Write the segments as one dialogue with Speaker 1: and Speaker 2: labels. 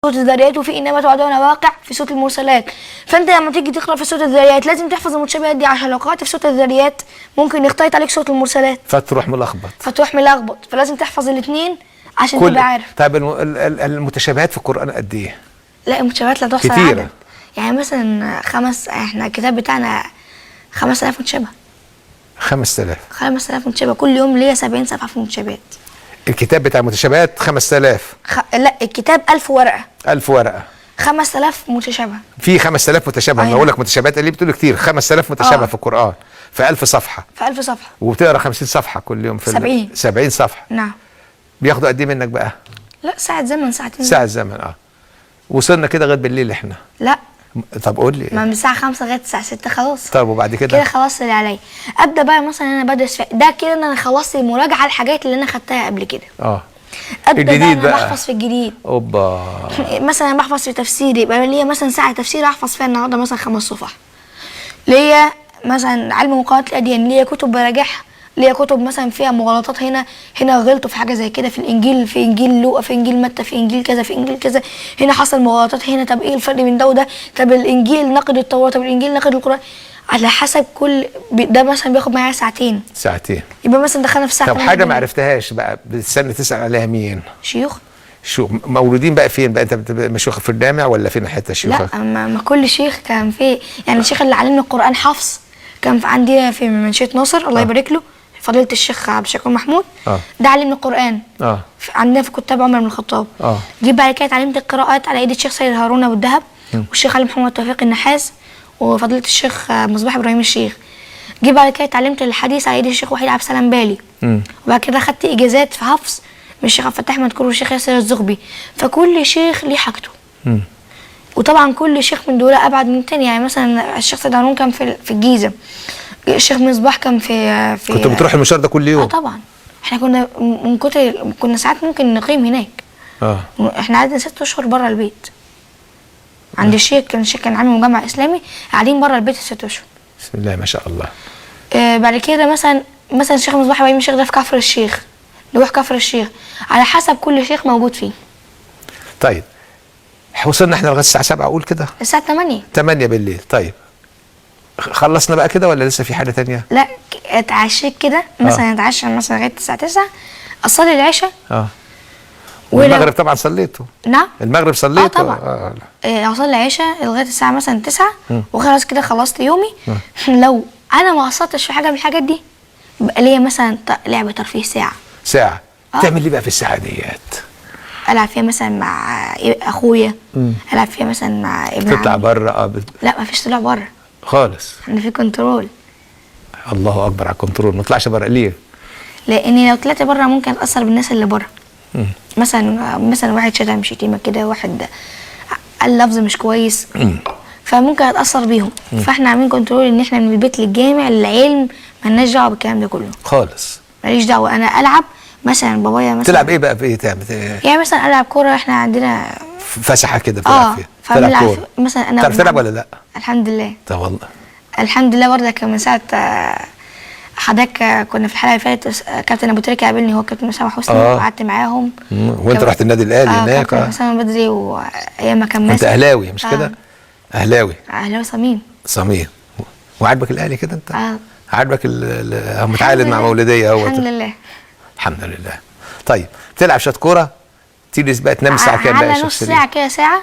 Speaker 1: سورة الذاريات، وفي إنما توعدون واقع في سورة المرسلات. فأنت لما تيجي تقرأ في سورة الذاريات لازم تحفظ المتشابهات دي، عشان لو قرأت في سورة الذاريات ممكن يختلط عليك سورة المرسلات
Speaker 2: فتروح ملخبط.
Speaker 1: فلازم تحفظ الاثنين عشان تبقى عارف.
Speaker 2: طيب المتشابهات في القرآن قد إيه؟
Speaker 1: لا المتشابهات لا تحصى
Speaker 2: كتيرة.
Speaker 1: عدد. يعني مثلا احنا الكتاب بتاعنا 5000 متشابه. 5000 متشابه، كل يوم ليا 70 صفحة في المتشابهات.
Speaker 2: الكتاب بتاع المتشابهات 5000؟
Speaker 1: لا الكتاب 1000 ورقة.
Speaker 2: 1000 ورقة.
Speaker 1: 5000 متشابه.
Speaker 2: في 5000 متشابه. أنا بقول لك متشابهات اللي بتقول كتير. 5000 متشابه في القرآن في 1000 صفحة.
Speaker 1: في 1000 صفحة.
Speaker 2: وبتقرا 50 صفحة كل يوم في 70 صفحة.
Speaker 1: نعم.
Speaker 2: بياخدوا قد إيه منك بقى؟
Speaker 1: لا ساعة زمن، ساعتين.
Speaker 2: ساعة زمن. وصلنا كده لغاية بالليل احنا.
Speaker 1: لا.
Speaker 2: طب قول لي.
Speaker 1: ما من الساعة 5 لغاية الساعة 6 خلاص.
Speaker 2: طب وبعد كده؟
Speaker 1: كده خلاص اللي عليا. ابدا بقى مثلا انا بدرس ده كده انا خلصت المراجعة الحاجات اللي انا خدتها قبل كده. ابدا
Speaker 2: الجديد
Speaker 1: بقى انا بحفظ في الجديد.
Speaker 2: اوبا.
Speaker 1: مثلا انا بحفظ في تفسير، يبقى ليا مثلا ساعة تفسير احفظ فيها النهارده مثلا 5 صفح. ليا مثلا علم مقارنة الأديان، ليا كتب براجعها، ليا كتب مثلا فيها مغالطات، هنا غلطوا في حاجه زي كده في الانجيل، في انجيل لوقا، في انجيل متى، في انجيل كذا، في انجيل كذا، هنا حصل مغالطات هنا. طب ايه الفرق بين ده وده؟ طب الانجيل نقد التوراه، طب الانجيل نقد القران، على حسب كل ده مثلا بياخد معايا ساعتين. يبقى مثلا دخلنا في ساعه.
Speaker 2: طب حاجه ما عرفتهاش بقى بتستنى تسال عليها مين؟
Speaker 1: شيوخ.
Speaker 2: شو مولودين بقى فين بقى؟ انت مشيوخ في الجامع ولا فين حته شيوخك؟
Speaker 1: لا ما كل شيخ كان في، يعني الشيخ اللي علمني القران حفظ كان عندي في منشيه ناصر الله يبارك له فضيله الشيخ عبد الشكور محمود. ده علمني القران. عندنا في كتاب عمر بن الخطاب. جيت بعد كده اتعلمت القراءات على ايد الشيخ سيد هارون ابو الدهب والشيخ علي محمد توفيق النحاس وفضيله الشيخ مصباح ابراهيم الشيخ. جيت بعد كده اتعلمت الحديث على ايد الشيخ وحيد عبد السلام بالي. وبعد كده خدت اجازات في حفظ من الشيخ عبد الفتاح مدكور والشيخ ياسر الزغبي. فكل شيخ ليه حاجته. وطبعا كل شيخ من دول ابعد من التاني. يعني مثلا الشيخ سيد هارون كان في الجيزه، الشيخ مصباح كان في
Speaker 2: كنت بتروح المشوار ده كل يوم؟
Speaker 1: طبعا. احنا كنا من كتر كنا ساعات ممكن نقيم هناك. احنا قعدنا 6 اشهر بره البيت عند الشيخ. الشيخ كان عامل مجمع اسلامي، قاعدين بره البيت 6 اشهر.
Speaker 2: بسم الله ما شاء الله.
Speaker 1: بعد كده مثلا الشيخ مصباح ابراهيم الشيخ ده في كفر الشيخ، نروح كفر الشيخ على حسب كل شيخ موجود فيه.
Speaker 2: طيب وصلنا احنا لغايه الساعه 7 اقول كده؟
Speaker 1: الساعه
Speaker 2: 8 بالليل. طيب خلصنا بقى كده ولا لسه في حاجه تانية؟
Speaker 1: لا اتعشيت كده مثلا اتعشى مثلا لغايه الساعه 9 اصلي العشاء.
Speaker 2: والمغرب طبعا صليته؟
Speaker 1: نعم
Speaker 2: المغرب صليته؟
Speaker 1: طبعا. اصلي العشاء لغايه الساعه مثلا 9 وخلاص كده خلصت يومي. لو انا ما قصرتش في حاجه من الحاجات دي بقى ليا مثلا لعبه ترفيه ساعه. تعمل لي بقى في الساعه ديت؟ العب فيها مثلا مع اخويا، العب فيها مثلا مع ابن
Speaker 2: تطلع بره؟
Speaker 1: لا ما فيش طلوع بره خالص، احنا في كنترول.
Speaker 2: الله اكبر على الكنترول. ما اطلعش بره ليه؟
Speaker 1: لاني لو طلعت بره ممكن اتاثر بالناس اللي بره. مثلا واحد شتم شتيمه كده، واحد قال لفظ مش كويس، فممكن اتاثر بيهم. فاحنا عاملين كنترول ان احنا من البيت للجامع للعلم مالناش دعوه بالكلام ده كله خالص. ماليش دعوه. انا العب مثلا بابايا مثلا.
Speaker 2: تلعب ايه بقى؟ في ايه تعمل؟
Speaker 1: يعني مثلا العب كوره، احنا عندنا
Speaker 2: فسحه كده بتلعب فيها.
Speaker 1: تلعب كوره مثلا. انا
Speaker 2: تعرف تلعب ولا لا؟
Speaker 1: الحمد لله.
Speaker 2: طب والله
Speaker 1: الحمد لله. برضه كان من ساعه حضرتك كنا في الحلقه اللي فاتت كابتن ابو تريكه قابلني، هو كابتن اسامه حسني وقعدت معاهم.
Speaker 2: وانت رحت النادي الاهلي هناك؟
Speaker 1: كابتن اسامه بدري وايام ما كان
Speaker 2: ماسك. انت اهلاوي مش كده؟ اهلاوي صميم. وعاجبك الاهلي كده انت؟ عاجبك متعالد مع مولوديه اهوت؟ الحمد لله. طيب بتلعب شويه كوره، تيجي بقى تنام الساعه كام بقى؟
Speaker 1: على نص ساعه كده ساعه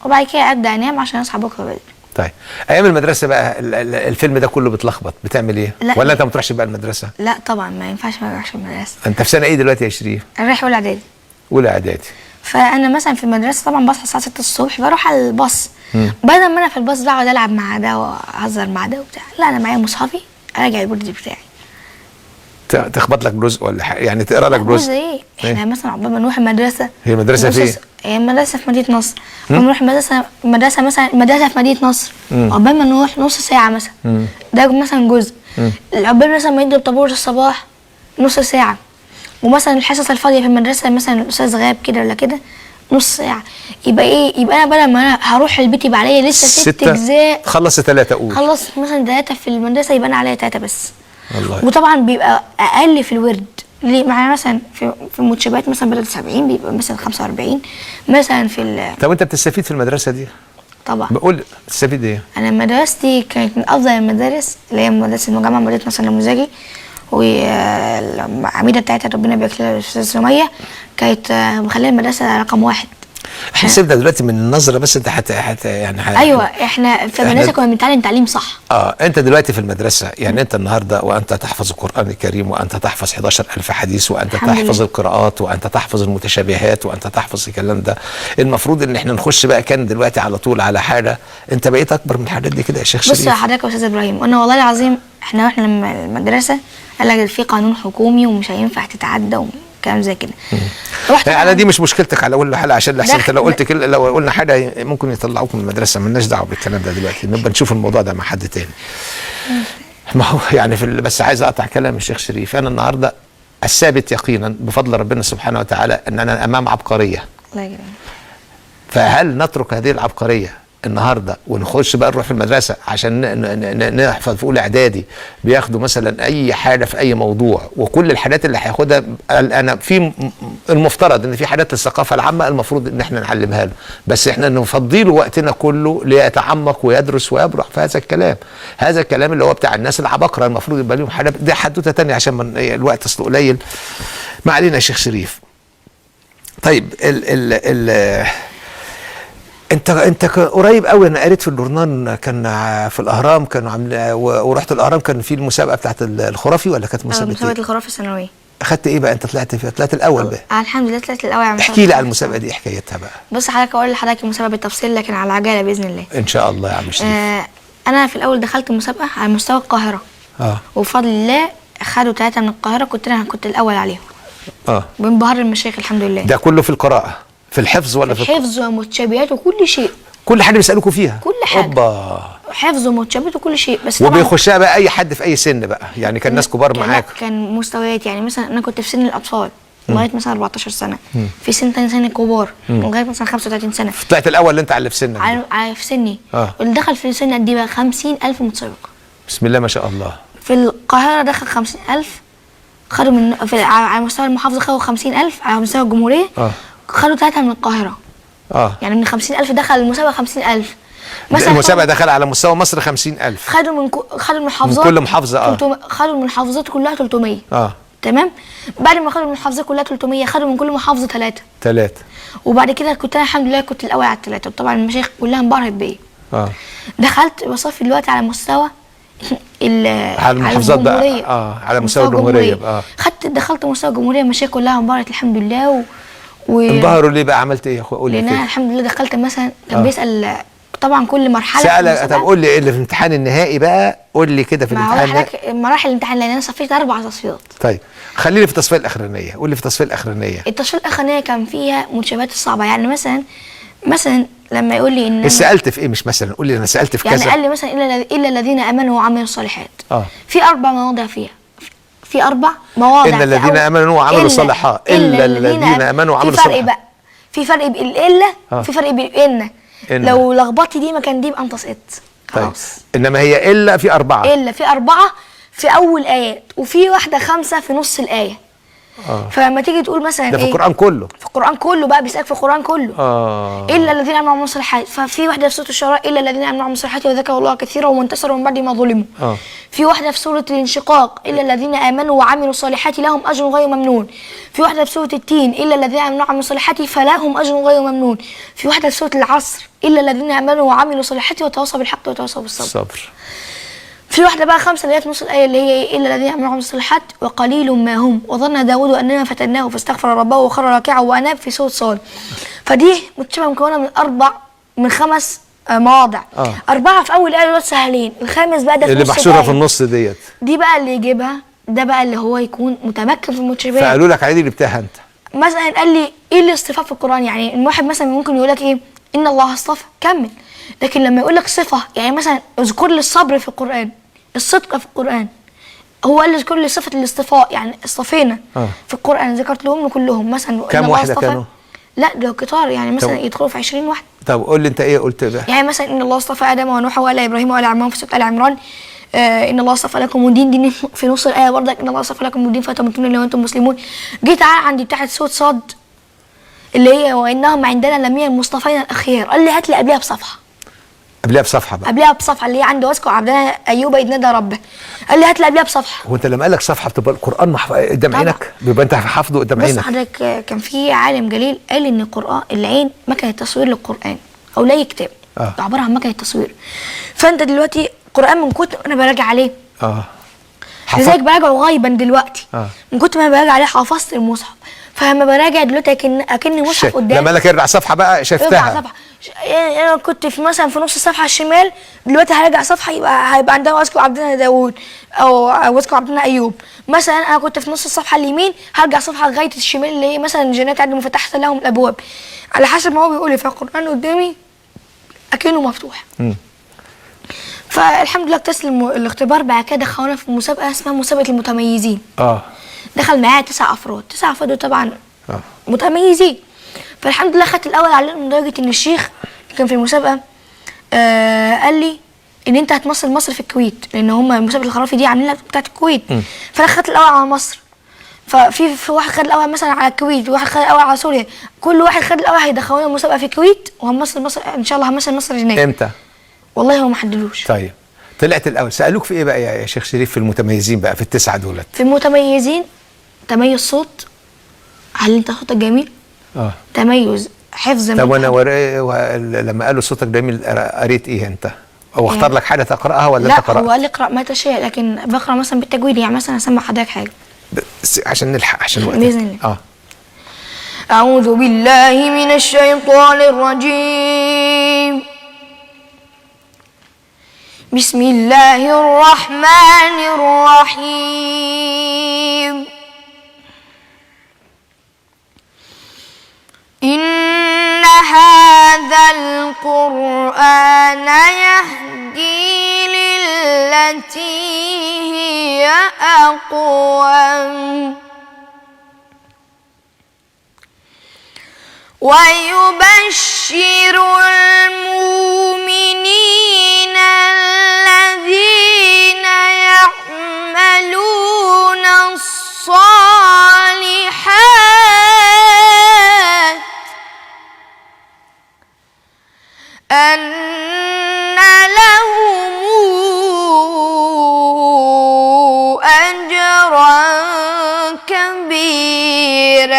Speaker 1: وبعد كده ابدا انام عشان اصحى بكره بدري.
Speaker 2: طيب ايام المدرسه بقى الفيلم ده كله بتلخبط، بتعمل ايه؟ ولا انت ما بتروحش بقى المدرسه؟
Speaker 1: لا طبعا ما ينفعش ما اروحش المدرسه.
Speaker 2: انت في سنه ايه دلوقتي يا شريف؟
Speaker 1: انا رايح اولى اعدادي.
Speaker 2: اولى اعدادي. فانا
Speaker 1: مثلا في المدرسه طبعا بصحى الساعه 6 الصبح، بروح على الباص. بدل ما انا في الباص بقعد العب مع ده واهزر مع ده وبتاع، لا انا معايا مصحفي اراجع البورد بتاعي. تخبط لك جزء ولا حاجه يعني؟ تقرا لك جزء ايه؟ احنا مثلا عقبال ما نروح المدرسه. هي المدرسه فين؟ هي المدرسه في مدينه نصر. بنروح المدرسه مثلا المدرسه في مدينه نصر، عقبال ما نروح نص ساعه مثلا. ده مثلا جزء. عقبال مثلا ما يضرب طابور الصباح نص ساعه. ومثلا الحصص الفاضيه في المدرسه مثلا الاستاذ غاب كده ولا كده نص ساعه. يبقى ايه؟ يبقى انا بدل ما انا هروح البيت يبقى عليا لسه 6 اجزاء. خلص 3 قول. خلص مثلا 3 في المدرسه يبقى انا عليا 3 بس. والله. وطبعا بيبقى اقل في الورد. ليه؟ معايا مثلا في المتشابهات مثلا بدل 70 بيبقى مثلا 45 مثلا في
Speaker 2: طب انت بتستفيد في المدرسه دي؟
Speaker 1: طبعا.
Speaker 2: بقول بتستفيد ايه؟
Speaker 1: انا مدرستي كانت من افضل المدارس اللي هي مدرسه المجمع، مدينه نصر النموذجي، والعميده بتاعتها ربنا يبارك لها الاستاذه سميه كانت مخليه المدرسه رقم 1.
Speaker 2: احنا سيبنا دلوقتي من النظره، بس انت
Speaker 1: ايوه احنا في المدرسه كنا بنتعلم تعليم صح.
Speaker 2: انت دلوقتي في المدرسه يعني انت النهارده وانت تحفظ القران الكريم، وانت تحفظ 11,000 حديث، وانت تحفظ القراءات، وانت تحفظ المتشابهات، وانت تحفظ الكلام ده. المفروض ان احنا نخش بقى كان دلوقتي على طول على حاجه انت بقيت اكبر من الحاجات دي كده يا شيخ شريف.
Speaker 1: بص حضرتك يا استاذ ابراهيم، وانا والله العظيم احنا لما المدرسه قال لك في قانون حكومي ومش هينفع تتعدى كلام زي كده.
Speaker 2: على دي مش مشكلتك على كل حاله، عشان لحسن انت لو قلت كده، لو قلنا حاجه ممكن يطلعوك من المدرسه. مالناش دعوه بالكلام ده دلوقتي، نبقى نشوف الموضوع ده مع حد تاني. ما هو يعني بس عايز اقطع كلام الشيخ شريف. انا النهارده الثابت يقينا بفضل ربنا سبحانه وتعالى ان انا امام عبقريه.
Speaker 1: الله يجزاك.
Speaker 2: فهل نترك هذه العبقريه النهارده ونخش بقى نروح في المدرسه عشان نحفظ في اولى اعدادي بياخدوا مثلا اي حاجه في اي موضوع، وكل الحاجات اللي هياخدها انا في المفترض ان في حاجات للثقافه العامه المفروض ان احنا نعلمها له، بس احنا نفضي له وقتنا كله ليتعمق ويدرس ويبرع في هذا الكلام. هذا الكلام اللي هو بتاع الناس العباقره المفروض يبقى لهم حاجه. دي حدوته ثانيه عشان الوقت اصله قليل. ما علينا يا شيخ شريف. طيب انت قريب قوي انا قريت في الجورنال، كان في الاهرام كانوا عاملين، ورحت الاهرام كان في المسابقه بتاعت الخرافي ولا كانت مسابقه
Speaker 1: الخرافي الثانويه.
Speaker 2: اخدت ايه بقى؟ انت طلعت فيها؟ طلعت الاول بقى؟
Speaker 1: الحمد لله طلعت الاول.
Speaker 2: احكي لي على المسابقه دي، حكايتها بقى.
Speaker 1: بص حضرتك اقول لحضرتك المسابقه بالتفصيل لكن على عجاله باذن الله
Speaker 2: ان شاء الله يا عم شريف.
Speaker 1: انا في الاول دخلت مسابقه على مستوى القاهره. وبفضل الله خدوا 3 من القاهره، كنت الاول عليهم. بانبهار المشايخ الحمد لله.
Speaker 2: ده كله في القراءه، في الحفظ ولا في
Speaker 1: الحفظ ومتشابهات وكل شيء؟
Speaker 2: كل حاجه بيسالوكوا فيها؟
Speaker 1: كل حاجه.
Speaker 2: اوبا.
Speaker 1: حفظ ومتشابهات وكل شيء. بس
Speaker 2: وبيخشها بقى اي حد في اي سن بقى؟ يعني كان ناس كبار معاك؟
Speaker 1: كان مستويات، يعني مثلا انا كنت في سن الاطفال لغايه مثلا 14 سنه. في سن تاني سن الكبار لغايه مثلا 35 سنه.
Speaker 2: طلعت الاول اللي انت على في سنك؟
Speaker 1: في سني. اللي دخل في سن دي بقى 50,000 متسابق.
Speaker 2: بسم الله ما شاء الله.
Speaker 1: في القاهره دخل 50,000، خدوا من على مستوى المحافظه خدوا 50,000، على مستوى الجمهوريه خدوا 3 من القاهره. يعني من 50,000 دخل المسابقه 50,000.
Speaker 2: مثلا المسابقه دخل على مستوى مصر 50,000.
Speaker 1: خدوا من محافظات،
Speaker 2: من كل محافظه.
Speaker 1: خدوا من المحافظات كلها 300. تمام. بعد ما خدوا من المحافظات كلها 300 خدوا من كل محافظه 3. وبعد كده كنت انا الحمد لله كنت الاول على ال3، وطبعا المشايخ كلها انبهرت بيا. دخلت بصفي دلوقتي على مستوى
Speaker 2: على المحافظات بقى. على مستوى الجمهوريه.
Speaker 1: دخلت مستوى الجمهوريه، المشايخ كلها انبهرت الحمد لله.
Speaker 2: انبهروا ليه بقى؟ عملت ايه يا اخويا؟ قول لي.
Speaker 1: لان انا الحمد لله دخلت مثلا كان بيسال طبعا كل مرحله
Speaker 2: سألك. طب قول لي ايه اللي في الامتحان النهائي بقى؟ قول لي كده في الامتحان.
Speaker 1: مراحل الامتحان لان انا صفيت 4 تصفيات.
Speaker 2: طيب خليني في التصفيه الاخرانيه. قول لي في التصفيه الاخرانيه.
Speaker 1: التصفيه الاخرانيه كان فيها متشابهات الصعبه، يعني مثلا لما يقول لي ان
Speaker 2: سالت في ايه؟ مش مثلا قول لي انا سالت في كذا.
Speaker 1: يعني قال لي مثلا الا الذين امنوا وعملوا الصالحات. في 4 مواضع فيها. في 4 مواضع.
Speaker 2: ان الذين امنوا وعملوا الصالحات. الا الذين امنوا وعملوا الصالحات.
Speaker 1: في فرق بقى. في فرق بين الا في فرق بين ان. لو لخبطتي دي مكان دي يبقى انت سقطت. خلاص.
Speaker 2: انما هي الا في 4.
Speaker 1: الا في 4 في اول ايات، وفي واحده 5 في نص الايه. فلما تيجي تقول مثلا
Speaker 2: ده في القران كله.
Speaker 1: في القران كله بقى بيسالك في القران كله. الا الذين امنوا وعملوا الصالحات. ففي واحده في سوره الشعراء الا الذين امنوا وعملوا الصالحات وذكروا الله كثيرا وانتصروا من بعد ما ظلموا. في واحده في سوره الانشقاق الا الذين امنوا وعملوا الصالحات لهم اجر غير ممنون. في واحده في سوره التين الا الذين امنوا وعملوا الصالحات فلهم اجر غير ممنون. في واحده في سوره العصر الا الذين امنوا وعملوا الصالحات وتواصوا بالحق وتواصوا بالصبر. في واحدة بقى 5 اللي هي في نص الآية اللي هي إلا الذين آمنوا وعملوا الصالحات وقليل ما هم وظن داود أننا فتناه فاستغفر ربه وخر راكعا وأناب في سورة صاد. فدي متشابهة مكونة من 5 مواضع. 4 في أول آية دول سهلين، الخامس بقى ده في
Speaker 2: اللي محشورة في النص دي
Speaker 1: بقى اللي يجيبها ده بقى اللي هو يكون متمكن في المتشابهات.
Speaker 2: فقالوا لك عادي جبتها أنت.
Speaker 1: مثلا قال لي إيه الاصطفاء في القرآن؟ يعني الواحد مثلا ممكن يقول لك إيه إن الله اصطفى كمل، لكن لما يقول لك صفة يعني مثلا اذكر لي الصبر في القرآن، الصدق في القرآن، هو قال اذكر لي صفة الاصطفاء يعني اصطفينا في القرآن ذكرت لهم كلهم. مثلا
Speaker 2: كم واحدة كانوا؟
Speaker 1: لا ده كتار يعني مثلا يدخلوا في 20 واحدة.
Speaker 2: طب قول لي انت ايه قلت ده؟
Speaker 1: يعني مثلا ان الله اصطفى ادم ونوح وآل ابراهيم وآل عمران في سورة آل عمران ان الله اصطفى لكم الدين، دين في نص الايه برضك ان الله اصطفى لكم الدين فلا تموتن الا وانتم مسلمون. جيت عندي بتاعت سوره صاد اللي هي وانهم عندنا لمن المصطفين الاخيار، قال لي هات لي قبلها بصفحه.
Speaker 2: قبلها بصفحه بقى؟
Speaker 1: قبلها بصفحه اللي هي عند واذكر عبدنا ايوب اذ نادى ربه، قال لي هات لي قبلها بصفحه.
Speaker 2: هو انت لما قال لك صفحه بتبقى القران قدام عينك؟ بيبقى انت حافظه قدام عينك؟
Speaker 1: بص حضرتك، كان في عالم جليل قال ان القران العين مكنه تصوير للقران او لاي كتاب، ده عباره عن مكنه تصوير. فانت دلوقتي القران من كتر انا براجع عليه لذلك براجعه غيبا دلوقتي، من كتر ما انا براجع عليه حفظت المصحف. فلما براجع دلوقتي اكني مصحف قدامي.
Speaker 2: لما لك ارجع صفحه بقى شفتها؟
Speaker 1: ارجع صفحه، يعني انا كنت في مثلا في نص الصفحه الشمال، دلوقتي هرجع صفحه هيبقى عندنا واذكر عبدنا داوود او واذكر عبدنا ايوب. مثلا انا كنت في نص الصفحه اليمين، هرجع صفحه لغايه الشمال اللي هي مثلا جنات عدن مفتحه لهم الابواب، على حسب ما هو بيقول لي. فالقران قدامي اكنه مفتوح. فالحمد لله اجتزت الاختبار. بعد كده دخلونا في مسابقه اسمها مسابقه المتميزين. دخل معايا 9 افراد، 9 افراد طبعا متميزين. فالحمد لله خدت الاول عليهم، لدرجه ان الشيخ اللي كان في المسابقه قال لي ان انت هتمثل مصر في الكويت، لان هم مسابقه الخرافي دي عاملينها بتاعت الكويت. فانا خدت الاول على مصر، في واحد خد الاول مثلا على الكويت، وواحد خد الاول على سوريا، كل واحد خد الاول هيدخلونا مسابقه في الكويت، وهنمثل مصر ان شاء الله. همثل مصر هناك.
Speaker 2: امتى؟
Speaker 1: والله هو ما حددوش.
Speaker 2: طيب طلعت الاول، سالوك في ايه بقى يا شيخ شريف في المتميزين بقى، في ال9 دولت؟
Speaker 1: في المتميزين تميز صوت، هل انت صوتك جميل؟ تميز حفظ.
Speaker 2: طب وانا لما قالوا صوتك جميل قريت ايه انت؟ او اختار لك حاجه تقراها ولا انت قرات؟
Speaker 1: لا هو قال لي اقرا ما تشاء، لكن بقرا مثلا بالتجويد، يعني مثلا اسمع حضرتك حاجه
Speaker 2: بس عشان نلحق، عشان الوقت
Speaker 1: باذن الله.
Speaker 2: أعوذ
Speaker 1: بالله من الشيطان الرجيم. بسم الله الرحمن الرحيم. إن هذا القرآن يهدي للتي هي أقوم ويبشر المؤمنين الذين يعملون الصالحات أن لهم أجرا كبيرا،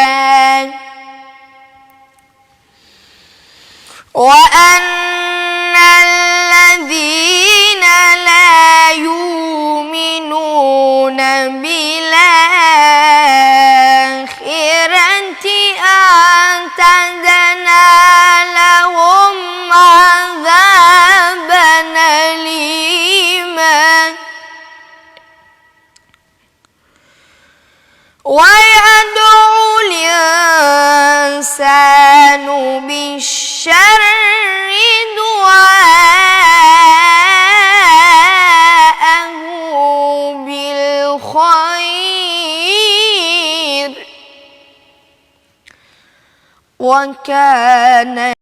Speaker 1: وأن الذين لا يؤمنون بالآخرة أعتدنا لهم عذابا أليما. ويدعو الإنسان بالشر دعاءه بالخير، وكان